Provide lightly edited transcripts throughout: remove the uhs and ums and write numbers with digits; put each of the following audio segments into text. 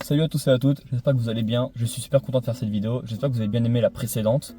Salut à tous et à toutes, j'espère que vous allez bien, je suis super content de faire cette vidéo, j'espère que vous avez bien aimé la précédente.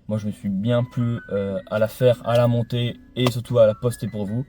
Moi je me suis bien plu à la faire, à la monter et surtout à la poster pour vous.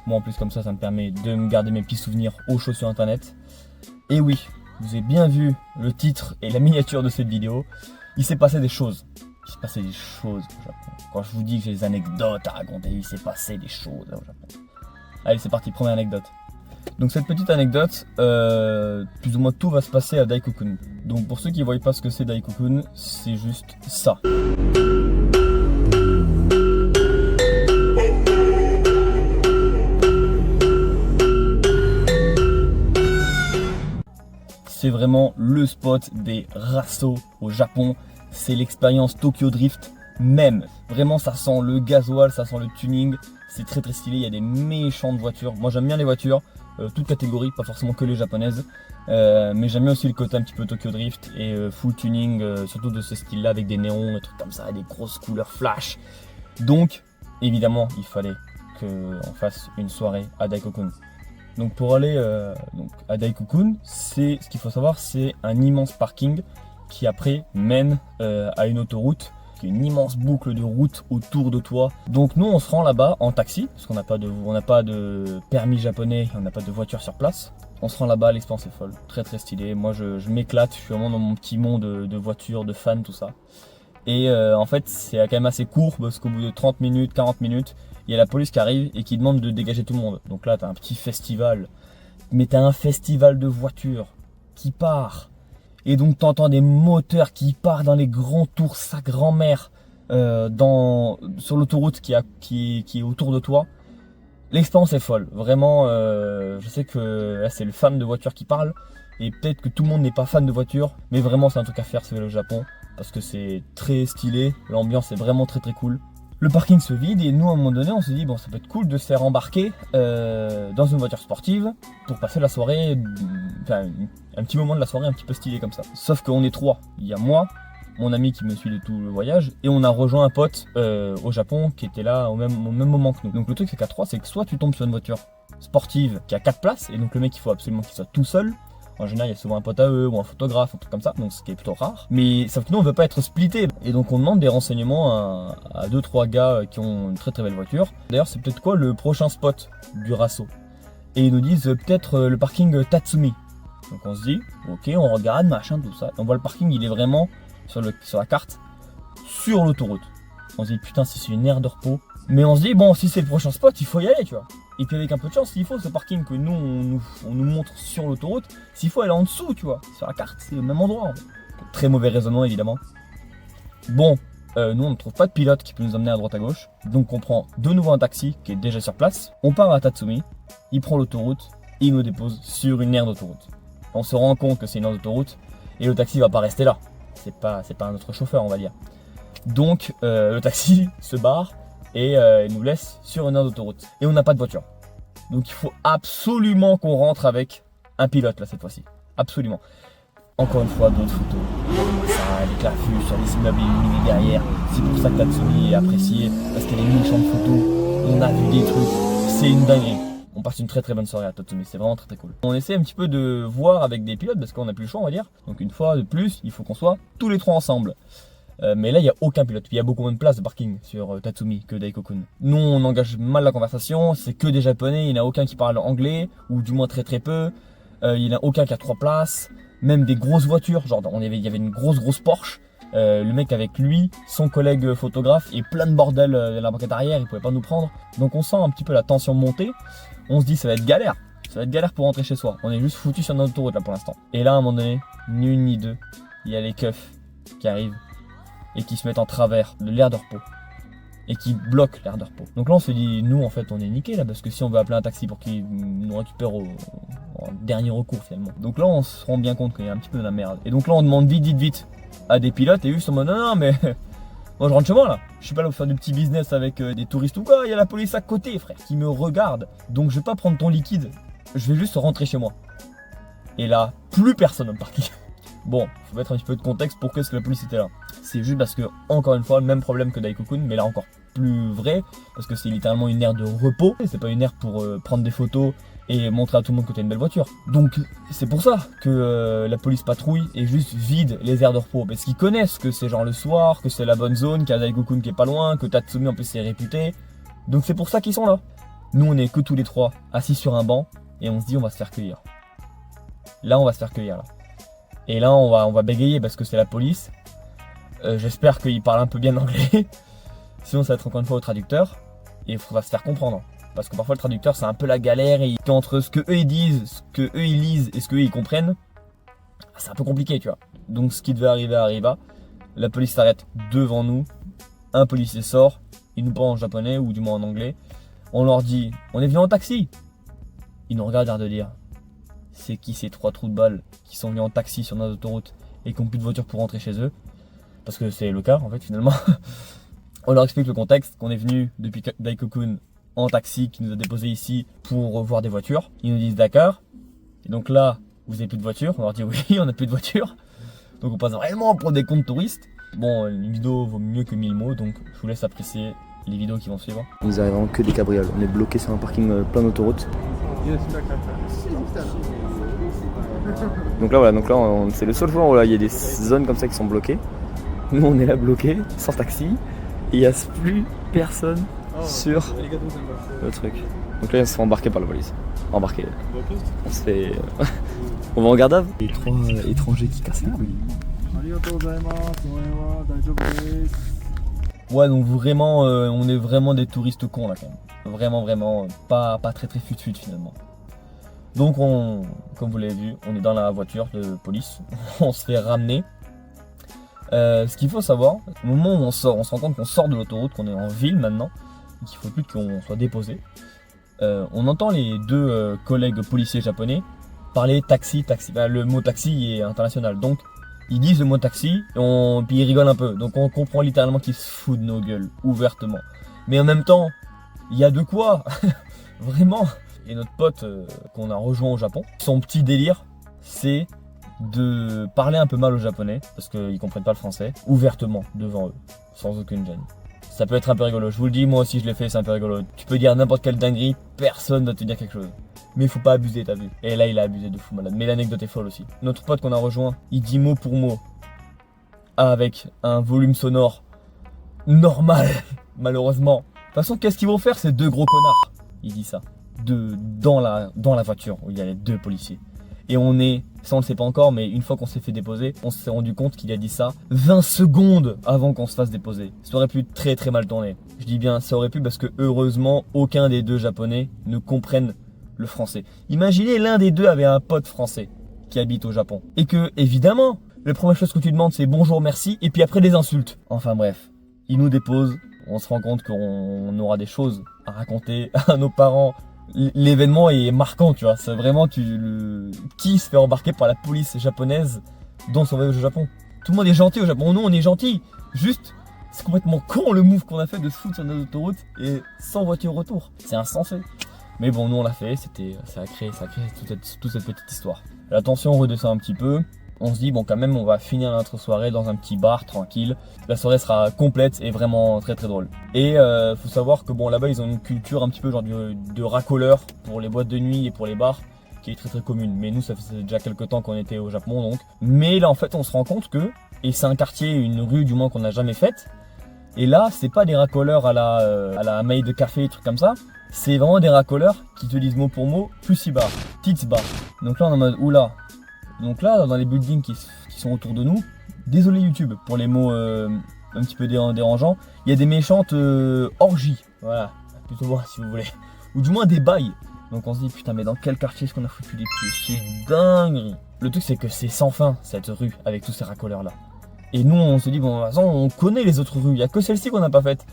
Moi en plus comme ça me permet de me garder mes petits souvenirs au chaud sur internet. Et oui, vous avez bien vu le titre et la miniature de cette vidéo, il s'est passé des choses. Il s'est passé des choses au Japon. Quand je vous dis que j'ai des anecdotes à raconter, il s'est passé des choses au Japon. Allez c'est parti, première anecdote. Donc cette petite anecdote, plus ou moins tout va se passer à Daikoku. Donc pour ceux qui ne voient pas ce que c'est Daikoku, c'est juste ça. C'est vraiment le spot des rassos au Japon. C'est l'expérience Tokyo Drift même. Vraiment ça sent le gasoil, ça sent le tuning. C'est très très stylé, il y a des méchantes voitures. Moi j'aime bien les voitures. Toute catégorie, pas forcément que les japonaises, mais j'aime bien aussi le côté un petit peu Tokyo Drift et full tuning, surtout de ce style là avec des néons, des trucs comme ça, des grosses couleurs flash. Donc évidemment il fallait qu'on fasse une soirée à Daikoku. Donc pour aller à Daikoku, ce qu'il faut savoir, c'est un immense parking qui après mène à une autoroute, une immense boucle de route autour de toi. Donc nous on se rend là-bas en taxi parce qu'on n'a pas de permis japonais, on n'a pas de voiture sur place. On se rend là-bas, l'expérience est folle, très très stylé. Moi je m'éclate, je suis vraiment dans mon petit monde de voitures, de fans, tout ça. Et en fait c'est quand même assez court parce qu'au bout de 30 minutes, 40 minutes, il y a la police qui arrive et qui demande de dégager tout le monde. Donc là t'as un petit festival, mais t'as un festival de voitures qui part. Et donc tu entends des moteurs qui partent dans les grands tours sa grand-mère sur l'autoroute qui est autour de toi. L'expérience est folle, vraiment. Je sais que là c'est le fan de voitures qui parle et peut-être que tout le monde n'est pas fan de voitures, mais vraiment c'est un truc à faire, c'est le Japon parce que c'est très stylé, l'ambiance est vraiment très très cool. Le parking se vide et nous à un moment donné on se dit bon ça peut être cool de se faire embarquer dans une voiture sportive pour passer la soirée, enfin un petit moment de la soirée un petit peu stylé comme ça. Sauf qu'on est trois, il y a moi, mon ami qui me suit de tout le voyage et on a rejoint un pote au Japon qui était là au même moment que nous. Donc le truc c'est qu'à 3 c'est que soit tu tombes sur une voiture sportive qui a 4 places et donc le mec il faut absolument qu'il soit tout seul. En général, il y a souvent un pote à eux ou un photographe, un truc comme ça, donc ce qui est plutôt rare. Mais sauf que nous, on veut pas être splitté. Et donc, on demande des renseignements à 2-3 gars qui ont une très très belle voiture. D'ailleurs, c'est peut-être quoi le prochain spot du Rasso? Et ils nous disent peut-être le parking Tatsumi. Donc, on se dit, ok, on regarde, machin, tout ça. On voit le parking, il est vraiment sur la carte, sur l'autoroute. On se dit, putain, si c'est une aire de repos. Mais on se dit, bon, si c'est le prochain spot, il faut y aller, tu vois. Et puis avec un peu de chance, s'il faut, ce parking que nous, on nous montre sur l'autoroute, s'il faut, elle est en dessous, tu vois. Sur la carte, c'est le même endroit. En fait. Très mauvais raisonnement, évidemment. Bon, nous, on ne trouve pas de pilote qui peut nous emmener à droite à gauche. Donc, on prend de nouveau un taxi qui est déjà sur place. On part à Tatsumi, il prend l'autoroute et il nous dépose sur une aire d'autoroute. On se rend compte que c'est une aire d'autoroute et le taxi va pas rester là. C'est pas un autre chauffeur, on va dire. Donc, le taxi se barre et il nous laisse sur une aire d'autoroute. Et on n'a pas de voiture. Donc il faut absolument qu'on rentre avec un pilote là cette fois-ci. Absolument. Encore une fois, d'autres photos. Ça, les clairvues sur les immeubles illuminés derrière. C'est pour ça que Tatsumi est apprécié. Parce qu'il y a des méchantes photos. On a vu des trucs. C'est une dinguerie. On passe une très très bonne soirée à Tatsumi. C'est vraiment très très cool. On essaie un petit peu de voir avec des pilotes parce qu'on n'a plus le choix, on va dire. Donc une fois de plus, il faut qu'on soit tous les trois ensemble. Mais là, il n'y a aucun pilote. Il y a beaucoup moins de place de parking sur Tatsumi que Daikoku. Nous, on engage mal la conversation. C'est que des japonais. Il n'y en a aucun qui parle anglais, ou du moins très très peu. Il n'y en a aucun qui a 3 places. Même des grosses voitures. Genre, il y avait une grosse Porsche. Le mec avec lui, son collègue photographe, et plein de bordel à la banquette arrière. Il pouvait pas nous prendre. Donc, on sent un petit peu la tension monter. On se dit, ça va être galère. Ça va être galère pour rentrer chez soi. On est juste foutu sur notre autoroute là pour l'instant. Et là, à un moment donné, ni une ni deux, il y a les keufs qui arrivent et qui se mettent en travers de l'aire de repos et qui bloquent l'aire de repos. Donc là on se dit, nous en fait on est niqué là parce que si on veut appeler un taxi pour qu'il nous récupère en dernier recours finalement. Donc là on se rend bien compte qu'il y a un petit peu de la merde. Et donc là on demande vite à des pilotes et eux ils sont en mode non mais moi je rentre chez moi là. Je suis pas là pour faire du petit business avec des touristes ou quoi, il y a la police à côté frère qui me regarde. Donc je vais pas prendre ton liquide, je vais juste rentrer chez moi. Et là plus personne au parking. Bon, faut mettre un petit peu de contexte pourquoi est-ce que la police était là. C'est juste parce que, encore une fois, le même problème que Daikoku, mais là encore plus vrai, parce que c'est littéralement une aire de repos, c'est pas une aire pour prendre des photos et montrer à tout le monde que t'as une belle voiture. Donc c'est pour ça que la police patrouille et juste vide les aires de repos, parce qu'ils connaissent que c'est genre le soir, que c'est la bonne zone, qu'il y a Daikoku qui est pas loin, que Tatsumi en plus c'est réputé, donc c'est pour ça qu'ils sont là. Nous on est que tous les trois assis sur un banc et on se dit on va se faire cueillir. Là on va se faire cueillir là. Et là on va bégayer parce que c'est la police. J'espère qu'ils parlent un peu bien anglais. Sinon ça va être encore une fois au traducteur. Et il faudra se faire comprendre. Parce que parfois le traducteur c'est un peu la galère. Et entre ce que eux ils disent, ce que eux ils lisent et ce que eux ils comprennent, c'est un peu compliqué tu vois. Donc ce qui devait arriver arriva. La police s'arrête devant nous. Un policier sort. Il nous parle en japonais ou du moins en anglais. On leur dit on est venu en taxi. Ils nous regardent l'air de dire c'est qui ces 3 trous de balles qui sont venus en taxi sur notre autoroute et qui n'ont plus de voiture pour rentrer chez eux. Parce que c'est le cas en fait finalement. On leur explique le contexte, qu'on est venu depuis Daikoku en taxi qui nous a déposé ici pour voir des voitures. Ils nous disent d'accord. Et donc là, vous avez plus de voiture. On leur dit oui, on n'a plus de voiture. Donc on passe vraiment pour des comptes touristes. Bon, une vidéo vaut mieux que 1000 mots, donc je vous laisse apprécier les vidéos qui vont suivre. Il nous arrive vraiment que des cabrioles. On est bloqué sur un parking plein d'autoroutes. Donc là, c'est le seul fois où il y a des zones comme ça qui sont bloquées. Nous on est là bloqués, sans taxi, et il n'y a plus personne sur le truc. Donc là on se fait embarquer par la police. Embarquer. On se fait... on va en garde à vue. Les 3 étrangers qui cassent les couilles. Ouais donc vraiment, on est vraiment des touristes cons là quand même. Vraiment, pas très fut finalement. Donc comme vous l'avez vu, on est dans la voiture de police, on se fait ramener. Ce qu'il faut savoir, au moment où on sort, on se rend compte qu'on sort de l'autoroute, qu'on est en ville maintenant, et qu'il ne faut plus qu'on soit déposé. On entend les 2 collègues policiers japonais parler taxi. Le mot taxi est international, donc ils disent le mot taxi, et puis ils rigolent un peu. Donc on comprend littéralement qu'ils se foutent de nos gueules, ouvertement. Mais en même temps, il y a de quoi, vraiment. Et notre pote qu'on a rejoint au Japon, son petit délire, c'est de parler un peu mal aux japonais parce qu'ils comprennent pas le français ouvertement devant eux sans aucune gêne. Ça peut être un peu rigolo, je vous le dis, moi aussi je l'ai fait, c'est un peu rigolo. Tu peux dire n'importe quelle dinguerie, personne va te dire quelque chose. Mais il faut pas abuser, t'as vu. Et là il a abusé de fou malade, mais l'anecdote est folle aussi. Notre pote qu'on a rejoint, il dit mot pour mot avec un volume sonore normal, malheureusement. De toute façon qu'est-ce qu'ils vont faire ces 2 gros connards? Il dit ça, dans la voiture où il y a les 2 policiers. Et ça on le sait pas encore, mais une fois qu'on s'est fait déposer, on s'est rendu compte qu'il a dit ça 20 secondes avant qu'on se fasse déposer. Ça aurait pu très mal tourner. Je dis bien ça aurait pu parce que heureusement aucun des 2 japonais ne comprennent le français. Imaginez l'un des 2 avait un pote français qui habite au Japon. Et que évidemment, la première chose que tu demandes c'est bonjour, merci, et puis après des insultes. Enfin bref, il nous dépose, on se rend compte qu'on aura des choses à raconter à nos parents. L'événement est marquant, tu vois, c'est vraiment qui se fait embarquer par la police japonaise dans son voyage au Japon. Tout le monde est gentil au Japon, nous on est gentil, juste c'est complètement con le move qu'on a fait de se foutre sur notre autoroute et sans voiture retour, c'est insensé. Mais bon, nous on l'a fait, ça a créé toute cette petite histoire. La tension redescend un petit peu, on se dit bon quand même on va finir notre soirée dans un petit bar tranquille. La soirée sera complète et vraiment très drôle. Et faut savoir que bon là-bas ils ont une culture un petit peu genre de racoleurs pour les boîtes de nuit et pour les bars qui est très commune. Mais nous ça faisait déjà quelques temps qu'on était au Japon donc. Mais là en fait on se rend compte que, et c'est un quartier, une rue du moins qu'on n'a jamais faite. Et là c'est pas des racoleurs à la maille de café, trucs comme ça. C'est vraiment des racoleurs qui te disent mot pour mot Pussy Bar, Tits Bar. Donc là on est en mode oula. Donc là, dans les buildings qui sont autour de nous, désolé YouTube pour les mots un petit peu dérangeants, il y a des méchantes orgies, voilà, plutôt voir si vous voulez, ou du moins des bails. Donc on se dit putain mais dans quel quartier est-ce qu'on a foutu les pieds? C'est dingue. Le truc c'est que c'est sans fin cette rue avec tous ces racoleurs là. Et nous on se dit bon de toute façon on connaît les autres rues, il n'y a que celle-ci qu'on n'a pas faite.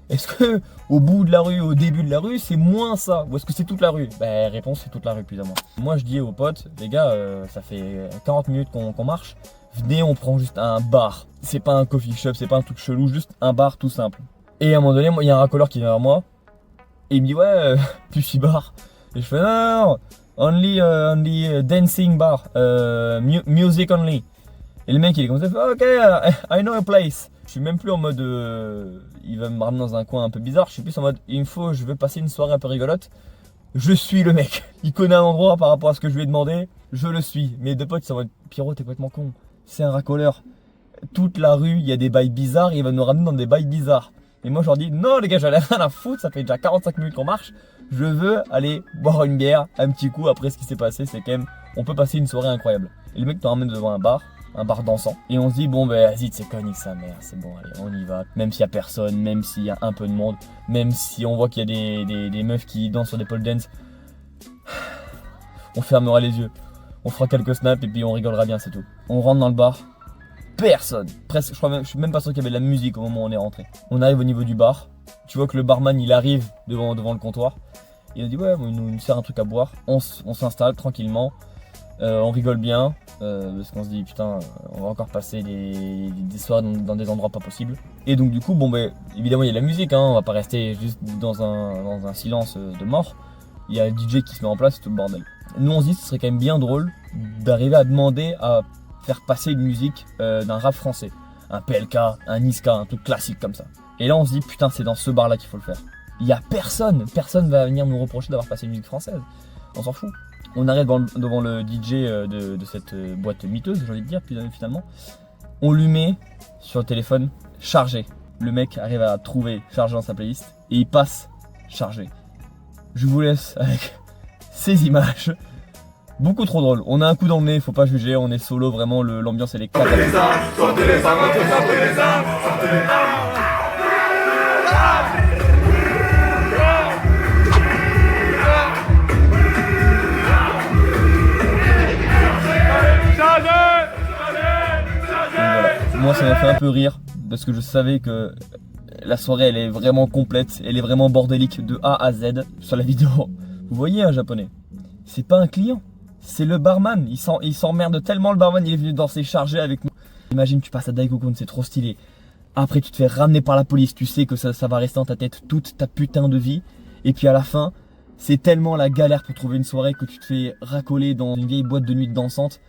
Est-ce que au bout de la rue, au début de la rue, c'est moins ça? Ou est-ce que c'est toute la rue? Bah réponse c'est toute la rue plus ou moins. Moi je dis aux potes, les gars, ça fait 40 minutes qu'on marche, venez on prend juste un bar. C'est pas un coffee shop, c'est pas un truc chelou, juste un bar tout simple. Et à un moment donné, il y a un racoleur qui vient vers moi, et il me dit ouais, Pussy Bar. Et je fais non, only dancing bar, music only. Et le mec il est comme ça, il fait ok, I know a place. Je suis même plus en mode il va me ramener dans un coin un peu bizarre. Je suis plus en mode je veux passer une soirée un peu rigolote. Je suis le mec. Il connaît un endroit par rapport à ce que je lui ai demandé. Je le suis. Mes deux potes ils sont en mode Pierrot, t'es complètement con. C'est un racoleur. Toute la rue, il y a des bails bizarres. Il va nous ramener dans des bails bizarres. Et moi je leur dis non les gars, j'en ai rien à foutre. Ça fait déjà 45 minutes qu'on marche. Je veux aller boire une bière, un petit coup. Après ce qui s'est passé, c'est quand même on peut passer une soirée incroyable. Et le mec te ramène devant un bar dansant. Et on se dit, bon, ben, vas-y, c'est conique sa mère, c'est bon, allez, on y va. Même s'il y a personne, même s'il y a un peu de monde, même si on voit qu'il y a des meufs qui dansent sur des pole dance, on fermera les yeux. On fera quelques snaps et puis on rigolera bien, c'est tout. On rentre dans le bar, personne. Presque, je suis même pas sûr qu'il y avait de la musique au moment où on est rentré. On arrive au niveau du bar, tu vois que le barman, il arrive devant le comptoir. Il nous dit, ouais, il nous sert un truc à boire. On s'installe tranquillement. On rigole bien parce qu'on se dit putain on va encore passer des soirées dans des endroits pas possibles. Et donc du coup bon ben évidemment il y a la musique hein, on va pas rester juste dans un silence de mort. Il y a le DJ qui se met en place, tout le bordel. Nous on se dit ce serait quand même bien drôle d'arriver à demander à faire passer une musique d'un rap français. Un PLK, un Niska, un truc classique comme ça. Et là on se dit putain c'est dans ce bar là qu'il faut le faire. Il y a personne va venir nous reprocher d'avoir passé une musique française. On s'en fout. On arrive devant le DJ de cette boîte miteuse, j'ai envie de dire, puis finalement, on lui met sur le téléphone chargé. Le mec arrive à trouver chargé dans sa playlist et il passe chargé. Je vous laisse avec ces images. Beaucoup trop drôle. On a un coup dans le nez, faut pas juger, on est solo, vraiment, l'ambiance elle est catastrophique. Moi ça m'a fait un peu rire parce que je savais que la soirée elle est vraiment complète, elle est vraiment bordélique de A à Z sur la vidéo. Vous voyez un japonais, c'est pas un client, c'est le barman, il s'emmerde tellement le barman, il est venu danser chargé avec nous. Imagine tu passes à Daikokun, c'est trop stylé. Après tu te fais ramener par la police, tu sais que ça va rester dans ta tête toute ta putain de vie. Et puis à la fin, c'est tellement la galère pour trouver une soirée que tu te fais racoler dans une vieille boîte de nuit dansante.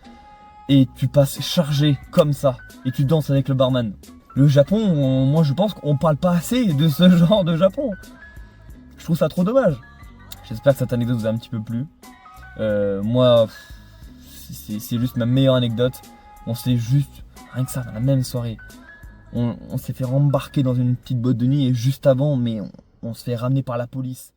Et tu passes chargé comme ça et tu danses avec le barman. Le Japon, moi je pense qu'on parle pas assez de ce genre de Japon. Je trouve ça trop dommage. J'espère que cette anecdote vous a un petit peu plu. Moi, c'est juste ma meilleure anecdote. On s'est juste, rien que ça, dans la même soirée, on s'est fait rembarquer dans une petite boîte de nuit et juste avant, mais on se fait ramener par la police.